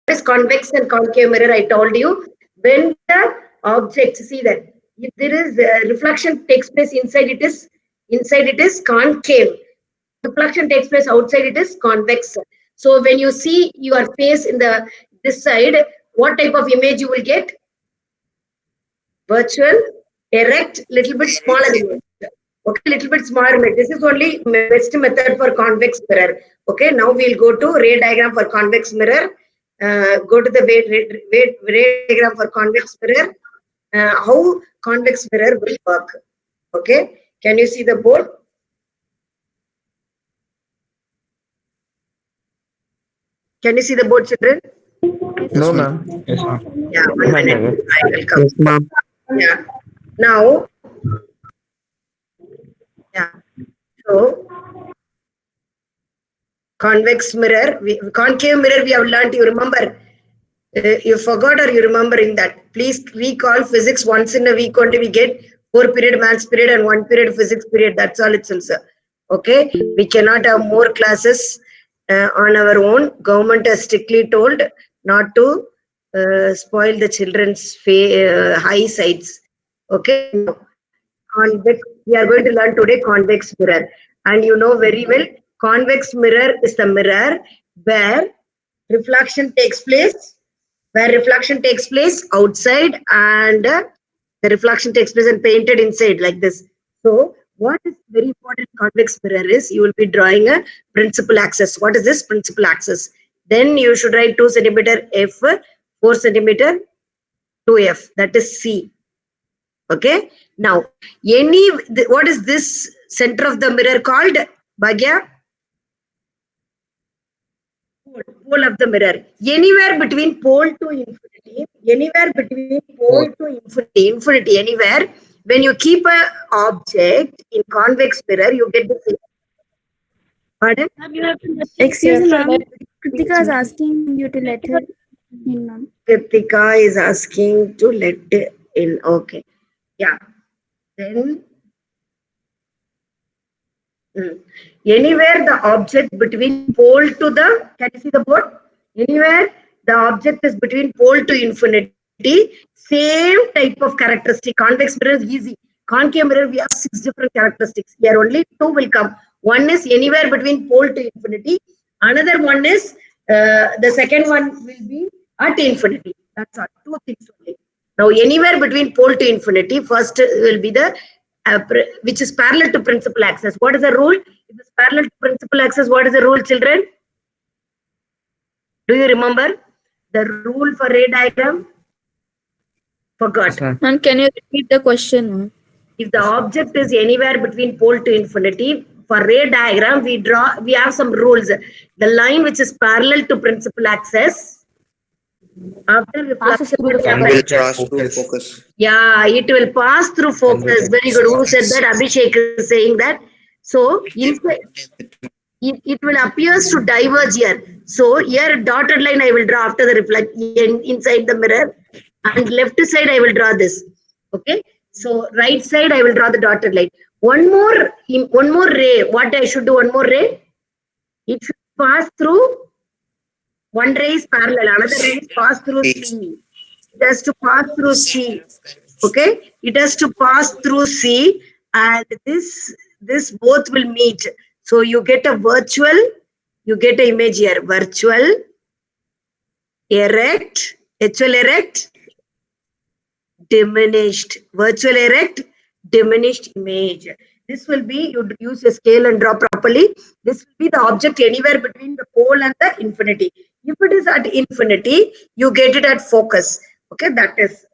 is convex and concave mirror? I told you. When the object, see that if there is reflection takes place inside, it is concave. Reflection takes place outside, it is convex. So when you see your face in the this side, what type of image you will get? Virtual, erect, little bit smaller image. Okay, little bit smaller image. This is only best method for convex mirror. Okay, now we'll go to ray diagram for convex mirror. Go to the ray diagram for convex mirror. How convex mirror will work. Okay, can you see the board? Can you see the board, children? No, ma'am. Yes, ma'am. Yeah, one One minute. minute. I will come. Yes, ma'am. Yeah. Now, yeah. So, convex mirror, concave mirror we have learned. You remember? You forgot or you remembering that? Please recall physics once in a week only. We get 4 period maths period and 1 period physics period. That's all it's also. Okay. We cannot have more classes on our own. Government has strictly told not to spoil the children's high sides. Okay. Convex. We are going to learn today convex mirror, and you know very well convex mirror is the mirror where reflection takes place, outside, and the reflection takes place and painted inside like this. So what is very important convex mirror is you will be drawing a principal axis. What is this principal axis? Then you should write 2 centimeter F, 4 centimeter 2F, that is C. Okay. Now, what is this center of the mirror called? Bhagya? Pole of the mirror. Anywhere between pole to infinity, anywhere. When you keep a object in convex mirror, you get the same. Pardon? Excuse me, ma'am. Kritika is asking you to let her in, ma'am. Kritika is asking to let in. Okay. Yeah. Then anywhere the object between pole to the, can you see the board? Anywhere the object is between pole to infinity, same type of characteristic. Convex mirror is easy. Concave mirror, we have 6 different characteristics. Here only 2 will come. One is anywhere between pole to infinity. Another one is, the second one will be at infinity. That's all. 2 things only. Now, anywhere between pole to infinity, first will be the which is parallel to principal axis. What is the rule? If it's parallel to principal axis, what is the rule, children? Do you remember the rule for ray diagram? Forgot. Ma'am, can you repeat the question? If the object is anywhere between pole to infinity, for ray diagram, we have some rules. The line which is parallel to principal axis, after reflection will Pass through focus. Yeah, it will pass through focus. Very good. Who said that? Abhishek is saying that. So, it will appears to diverge here. So, here a dotted line I will draw after the reflection inside the mirror, and left side I will draw this. Okay. So, right side I will draw the dotted line. One more ray. What I should do? One more ray. It should pass through. One ray is parallel. Another ray is pass through C. It has to pass through C. Okay, it has to pass through C, and this both will meet. So you get a virtual, you get an image here. Virtual, erect, virtual erect, diminished. Virtual erect, diminished image. This will be, you use a scale and draw properly. This will be the object anywhere between the pole and the infinity. If it is at infinity, you get it at focus. Okay, that is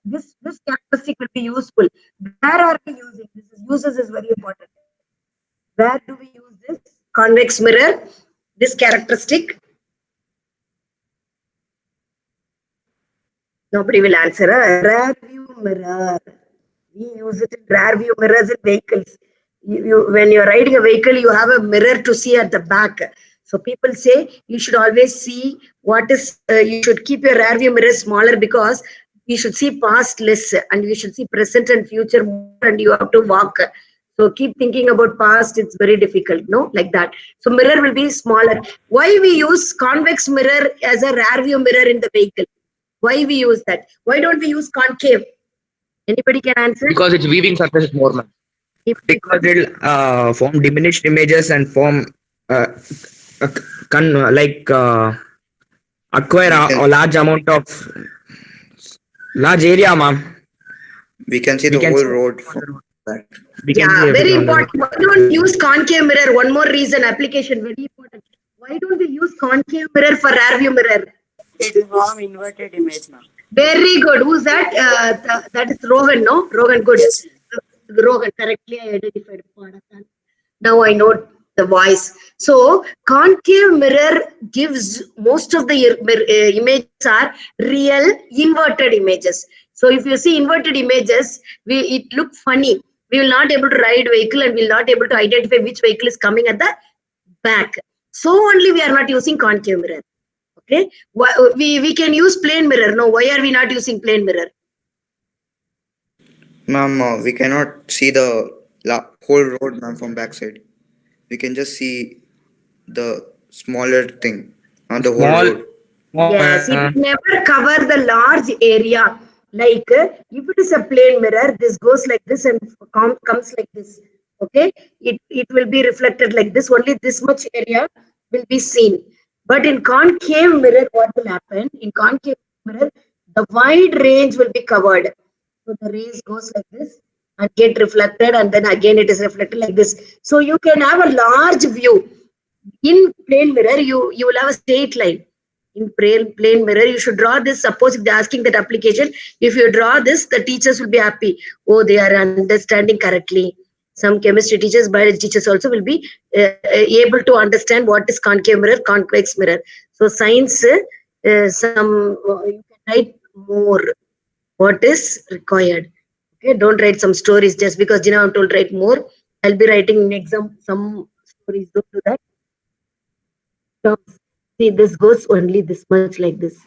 this characteristic will be useful. Where are we using this? Uses is very important. Where do we use this convex mirror? This characteristic. Nobody will answer. Rear view mirror. We use it in rear view mirrors in vehicles. When you're riding a vehicle, you have a mirror to see at the back. So people say you should always see what is, you should keep your rear view mirror smaller because you should see past less and you should see present and future more and you have to walk. So keep thinking about past. It's very difficult, no? Like that. So mirror will be smaller. Why we use convex mirror as a rear view mirror in the vehicle? Why we use that? Why don't we use concave? Anybody can answer? Because its weaving surface is more, ma'am. Because it'll form diminished images and form uh, uh, like acquire a large amount of large area, ma'am. We can see We the can whole see- road from that. We can see Yeah, very everything on the road. important. Why don't we use concave mirror? One more reason, application, very important. Why don't we use concave mirror for rear view mirror? It will form inverted image, ma'am. Very good. Who's that? That is Rohan, no? Rohan, good. Rohan, correctly I identified. Now I know the voice. So concave mirror gives most of the images are real inverted images. So if you see inverted images, it look funny. We will not able to ride vehicle and we will not able to identify which vehicle is coming at the back. So only we are not using concave mirror. Okay, we can use plane mirror. No, why are we not using plane mirror? Ma'am, we cannot see the whole road, ma'am, from backside. We can just see the smaller thing, not the whole Small. road. Yes, it will never cover the large area. Like if it is a plane mirror, this goes like this and comes like this. Okay, it will be reflected like this. Only this much area will be seen. But in concave mirror, what will happen? In concave mirror, the wide range will be covered. So the rays goes like this and get reflected, and then again it is reflected like this. So you can have a large view. In plane mirror, you will have a straight line. In plane mirror, you should draw this. Suppose if they're asking that application, if you draw this, the teachers will be happy. Oh, they are understanding correctly. Some chemistry teachers, biology teachers also will be able to understand what is concave mirror, convex mirror. So science, you can write more. What is required? Okay, don't write some stories just because Gina told write more. I'll be writing in exam some stories. Don't do that. See, this goes only this much like this.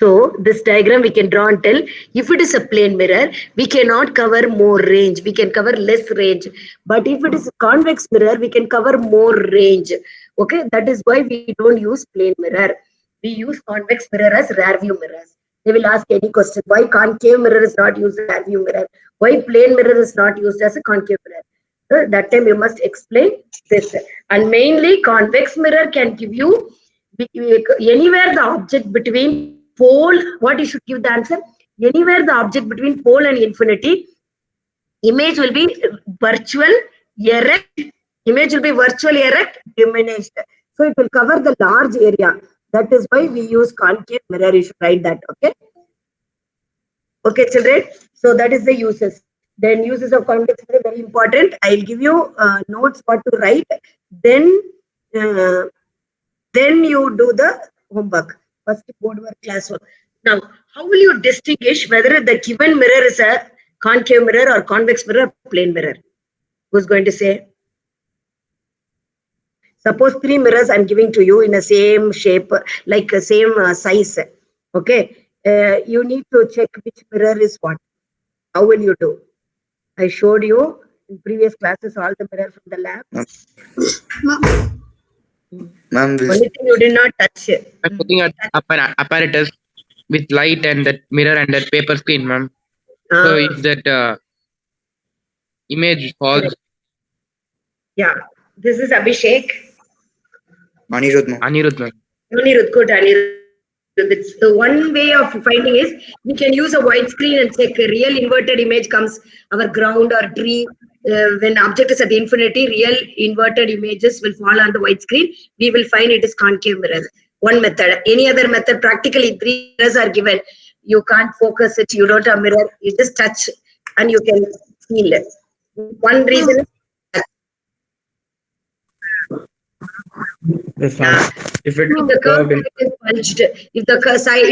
So this diagram we can draw and tell if it is a plane mirror, we cannot cover more range. We can cover less range. But if it is a convex mirror, we can cover more range. Okay, that is why we don't use plane mirror. We use convex mirror as rear view mirrors. They will ask any question. Why concave mirror is not used as rear view mirror? Why plane mirror is not used as a concave mirror? So that time you must explain this. And mainly convex mirror can give you anywhere the object between pole, what you should give the answer? Anywhere the object between pole and infinity, image will be virtual, erect, image will be virtual, erect, diminished. So it will cover the large area. That is why we use concave mirror. You should write that, okay? Okay, children. So that is the uses. Then uses of convex mirror very important. I'll give you notes what to write. Then you do the homework. First board work, class work. Now, how will you distinguish whether the given mirror is a concave mirror or convex mirror or plane mirror? Who's going to say? Suppose 3 mirrors I'm giving to you in the same shape, like same size. Okay. You need to check which mirror is what. How will you do? I showed you in previous classes all the mirror from the lab. Ma'am, Only thing you did not touch. I'm looking at an apparatus with light and that mirror and that paper screen, ma'am. So if that image falls, Yeah, this is Abhishek. Anirudh, ma'am. Anirudh, ma'am. Anirudh, good, Anirudh. It's one way of finding is we can use a wide screen and check a real inverted image comes our ground or tree. When object is at infinity, real inverted images will fall on the white screen. We will find it is concave mirror. One method. Any other method, practically 3 mirrors are given. You can't focus it. You don't have mirror. You just touch and you can feel it. One reason is If it if the curved curved in side is bulged,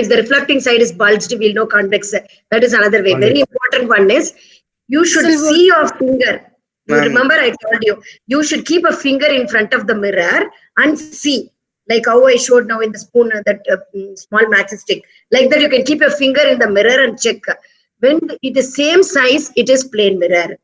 if the reflecting side is bulged, we'll know convex. That is another way. Very important one is you should see your finger. You remember I told you, you should keep a finger in front of the mirror and see. Like how I showed now in the spoon, that small matchstick. Like that, you can keep your finger in the mirror and check. When it is same size, it is plane mirror.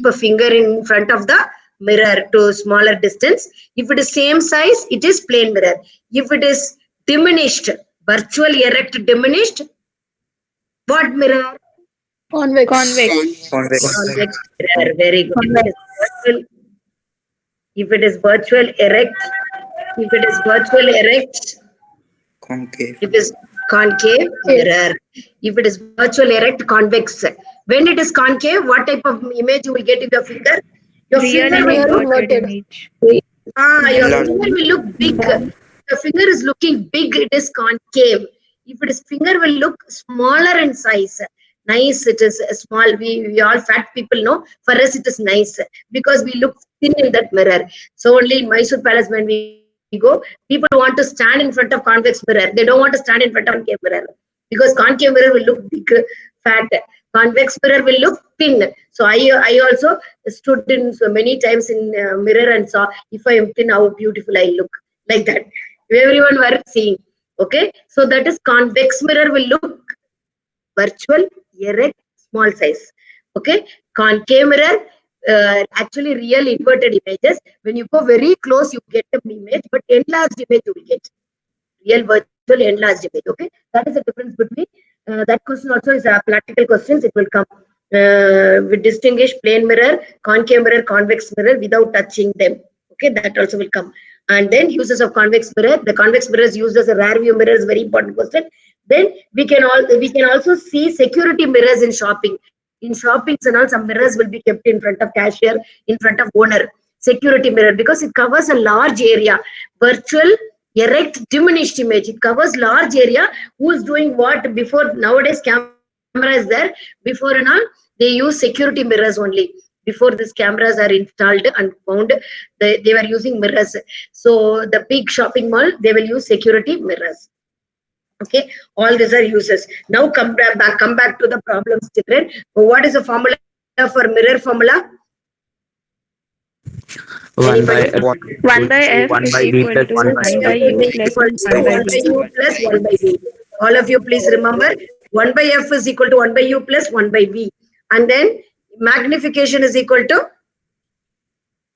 a finger in front of the mirror to smaller distance. If it is same size, it is plane mirror. If it is diminished, virtual erect diminished, what mirror? Convex. Convex. Convex mirror. Very good. If it is virtual erect, if it is virtual erect, Concave. it is concave mirror. If it is virtual erect, convex. When it is concave, what type of image you will get in your finger? Your finger will look, image. your Enlarged. finger will look big. Your finger is looking big, it is concave. If it is finger will look smaller in size. Nice, it is small. We all fat people know. For us, it is nice because we look thin in that mirror. So only in Mysore Palace, when we go, people want to stand in front of convex mirror. They don't want to stand in front of concave mirror because concave mirror will look big, fat. Convex mirror will look thin. So I also stood in so many times in mirror and saw if I am thin, how beautiful I look, like that. Everyone were seeing. Okay, so that is convex mirror will look virtual, erect, small size. Okay, concave mirror, actually real inverted images. When you go very close, you get an image, but enlarged image you will get. Real virtual enlarged image. Okay, that is the difference between that question. Also is a practical questions. It will come. We distinguish plane mirror, concave mirror, convex mirror without touching them. Okay, that also will come. And then uses of convex mirror. The convex mirror is used as a rear view mirror is very important question. Then we can also see security mirrors in shopping. In shoppings and all, some mirrors will be kept in front of cashier, in front of owner. Security mirror because it covers a large area. Virtual erect diminished image. It covers large area. Who's doing what? Before nowadays camera is there. Before and all, they use security mirrors only. Before these cameras are installed and found, they were using mirrors. So the big shopping mall, they will use security mirrors. Okay, all these are uses. Now come back to the problems, children. What is the formula for mirror formula? 1 by Anybody? F, 1 by F 1 is by V equal plus to 1 by 1 by U. U plus 1 by 1 by V. U plus 1 by V. All of you please remember 1 by F is equal to 1 by U plus 1 by V. And then magnification is equal to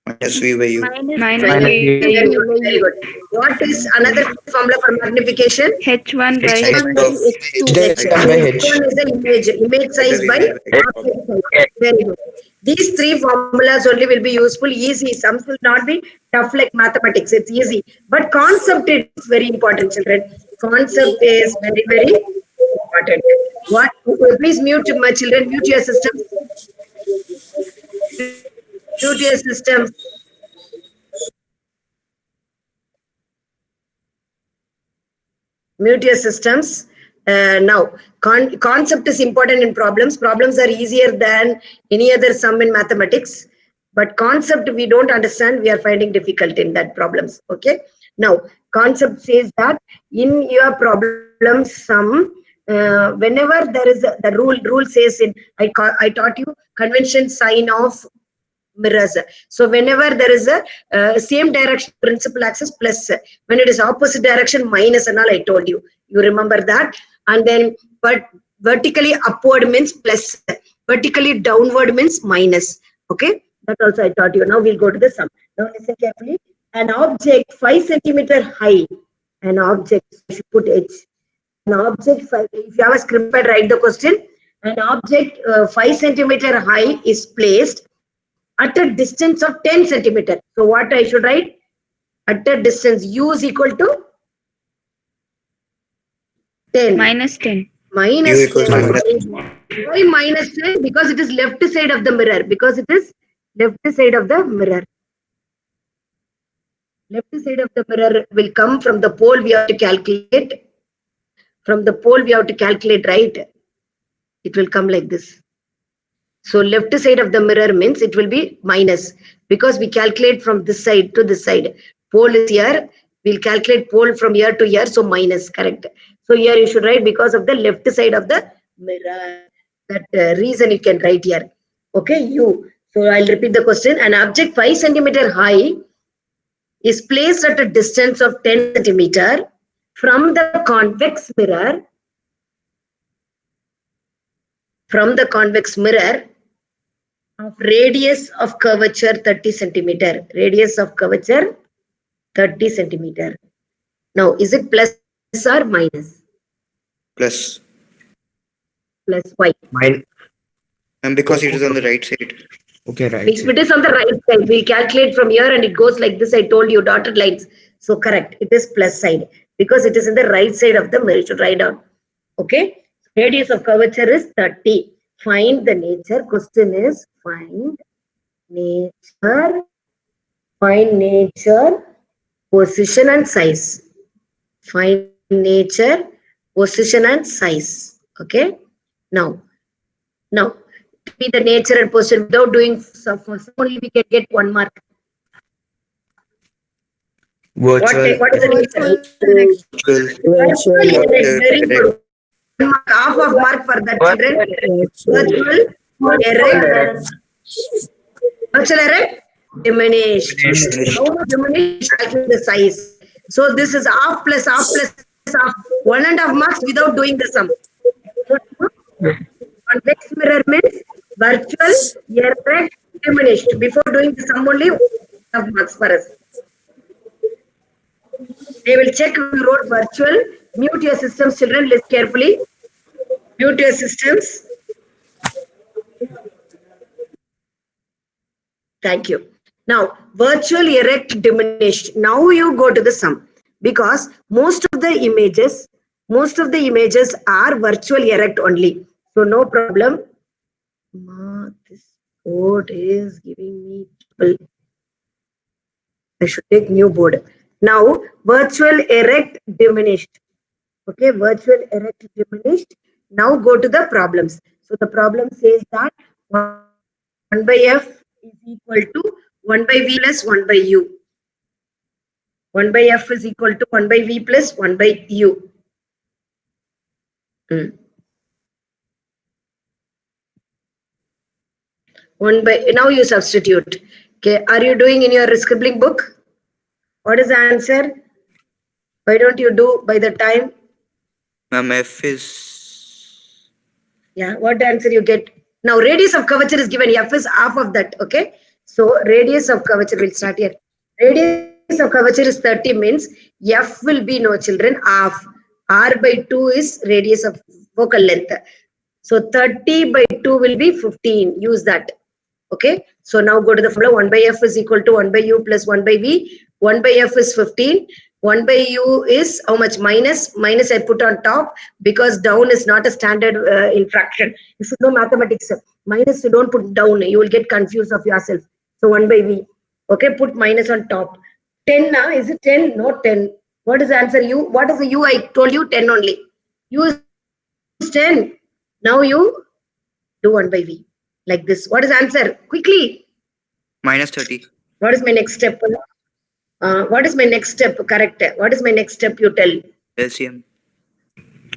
Minus V by U. Minus Minus V V. very good, very good. What is another formula for magnification? H1 by H1 by H2. H1 by H. H1 is the image size by object size. Very good. These three formulas only will be useful, easy. Some will not be tough like mathematics. It's easy. But concept is very important, children. Concept is very, very important. What? Please mute my children. Mute your systems. Mute your systems. Mute your systems. Now, concept is important in problems. Problems are easier than any other sum in mathematics. But concept we don't understand, we are finding difficult in that problems. Okay. Now, concept says that in your problem sum, whenever there is the rule says in I taught you convention sign of mirrors. So whenever there is a same direction principal axis plus, when it is opposite direction minus and all, I told you. You remember that. And then but vertically upward means plus, vertically downward means minus. Okay, that also I taught you. Now we'll go to the sum. Now listen carefully. An object 5 centimeter high, an object, I should put H. An object, if you have a script pad, write the question. An object 5 centimeter high is placed at a distance of 10 centimeter. So what I should write? At a distance, U is equal to 10. minus 10. Minus U equals to 10. minus. Why minus 10? Because it is left side of the mirror. Because it is left side of the mirror. Left side of the mirror will come from the pole we have to calculate. From the pole we have to calculate, right? It will come like this. So left side of the mirror means it will be minus because we calculate from this side to this side. Pole is here. We'll calculate pole from here to here. So minus, correct. So here you should write because of the left side of the mirror. That reason you can write here. Okay, U. So I'll repeat the question. An object 5 centimeter high is placed at a distance of 10 centimeter from the convex mirror. From the convex mirror of radius of curvature 30 centimeter. Radius of curvature 30 centimeter. Now, is it plus or minus? Plus. Plus y. Mine. And because it is on the right side. Okay, right. If it is on the right side, we calculate from here and it goes like this. I told you dotted lines. So correct. It is plus side because it is in the right side of the mirror. You should write down. Okay. Radius of curvature is 30. Find the nature. Question is find nature. Find nature, position and size. Find nature, position and size. Okay. Now, be the nature and position without doing some only we can get 1 mark. Virtual. What is the nature? Virtual erect. Very good. 1 mark, half of mark for that children. Virtual erect. Virtual erect. Diminished. How much diminished? Calculate the size. So this is half plus half plus half. 1.5 marks without doing the sum. Convex mirror means virtual erect diminished. Before doing the sum only 1.5 marks for us. They will check if you wrote virtual. Mute your systems, children. Listen carefully. Mute your systems. Thank you. Now, virtual erect diminished. Now you go to the sum because most of the images are virtual erect only. So no problem. This board is giving me trouble. I should take new board. Now, virtual erect diminished. Okay, virtual erect diminished. Now go to the problems. So the problem says that 1 by f is equal to 1 by v plus 1 by u. 1 by f is equal to 1 by v plus 1 by u. Now you substitute. Okay, are you doing in your scribbling book? What is the answer? Why don't you do by the time? Ma'am, f is. Yeah, what answer you get? Now radius of curvature is given. F is half of that. Okay, so radius of curvature will start here. Radius of curvature is 30 means f will be, no children, half. R by 2 is radius of focal length. So 30 by 2 will be 15. Use that. Okay, so now go to the formula. 1 by f is equal to 1 by u plus 1 by v. 1 by f is 15. 1 by u is how much? Minus I put on top because down is not a standard in fraction. You should know mathematics. Minus you don't put down. You will get confused of yourself. So 1 by v. Okay, put minus on top. 10 now. Is it 10? No, 10. What is the answer? U. What is the u? I told you 10 only. U is 10. Now you do 1 by v. Like this. What is the answer? Quickly. Minus 30. What is my next step? What is my next step? Correct. What is my next step? You tell. LCM.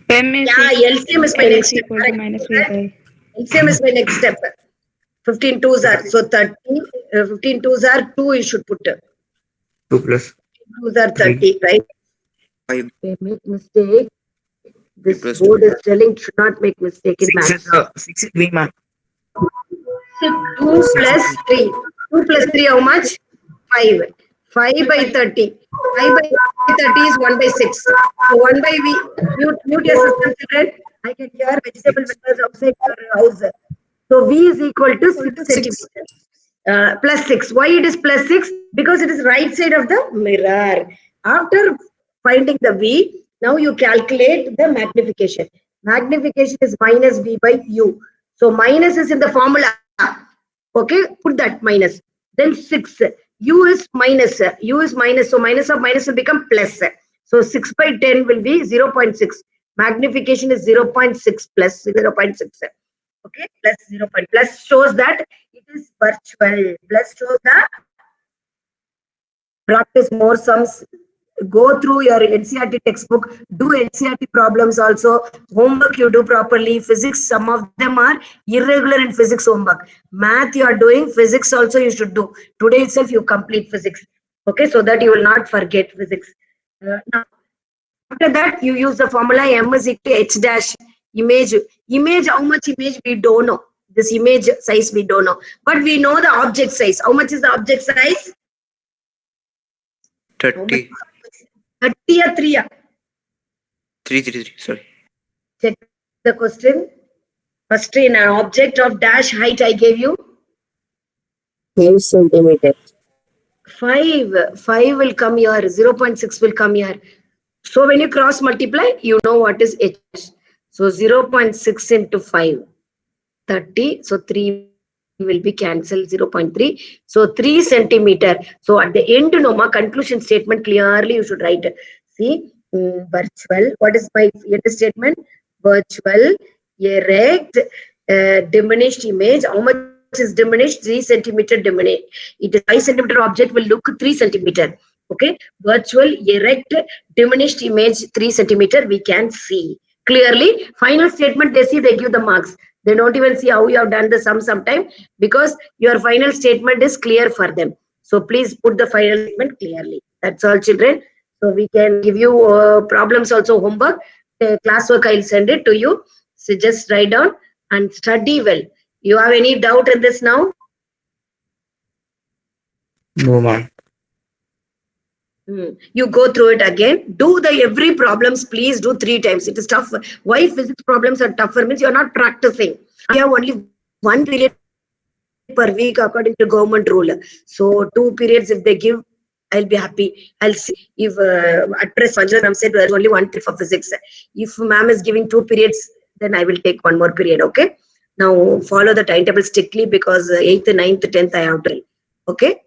M is Yeah, LCM is my next step. equal to minus v by. LCM is my next step. 15 twos are so 30. 15 twos are 2. You should put. 2 plus. 2s are 30, right? 5. They make mistake. This Plus board is telling should not make mistake in 6 math. is 6 is v, ma'am. 2 plus 3. 2 plus 3 how much? 5. 5 by 30. 5 by 30 is 1 by 6. So 1 by v. Mute your system, children. I can hear vegetable vendors outside your house. So v is equal to 6 centimeters. Plus 6. Why it is plus 6? Because it is right side of the mirror. After finding the v, now you calculate the magnification. Magnification is minus v by u. So minus is in the formula. Okay, put that minus. Then 6. U is minus. U is minus. So minus of minus will become plus. So 6 by 10 will be 0.6. Magnification is 0.6 plus 0.6. Okay, plus 0. Plus shows that it is virtual. Plus shows that practice more sums. Go through your NCERT textbook, do NCERT problems also. Homework you do properly. Physics, some of them are irregular in physics homework. Math you are doing, physics also you should do. Today itself you complete physics. Okay, so that you will not forget physics. Now, after that you use the formula M is equal to H dash image. Image, how much image we don't know. This image size we don't know, but we know the object size. How much is the object size? 30. 30 or 3? 333. Sorry. Check the question. First, in an object of dash height, I gave you 5 centimeters. 5. 5 will come here. 0.6 will come here. So when you cross multiply, you know what is h. So 0.6 into 5, 30. So 3 will be cancelled, 0.3. So 3 centimeter. So at the end, no, ma conclusion statement clearly you should write. See, virtual. What is my end statement? Virtual, erect, diminished image. How much is diminished? 3 centimeter diminished. It is 5 centimeter object will look 3 centimeter. Okay, virtual, erect, diminished image 3 centimeter. We can see clearly. Final statement, they see, they give the marks. They don't even see how you have done the sum sometime, because your final statement is clear for them. So please put the final statement clearly. That's all, children. So we can give you problems also, homework. Classwork, I'll send it to you. So just write down and study well. You have any doubt in this now? No, ma'am. You go through it again. Do the every problems, please do 3 times. It is tough. Why physics problems are tougher means you are not practicing. You have only 1 period per week according to government rule. So 2 periods if they give, I'll be happy. I'll see if at present ma'am said there's only 1 period for physics. If ma'am is giving 2 periods, then I will take 1 more period. Okay. Now follow the timetable strictly, because 8th, 9th, 10th I have to. Okay.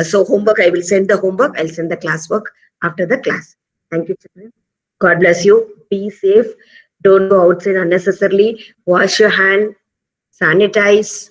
So homework, I will send the homework. I'll send the classwork after the class. Thank you, children. God bless you. Be safe. Don't go outside unnecessarily. Wash your hand. Sanitize.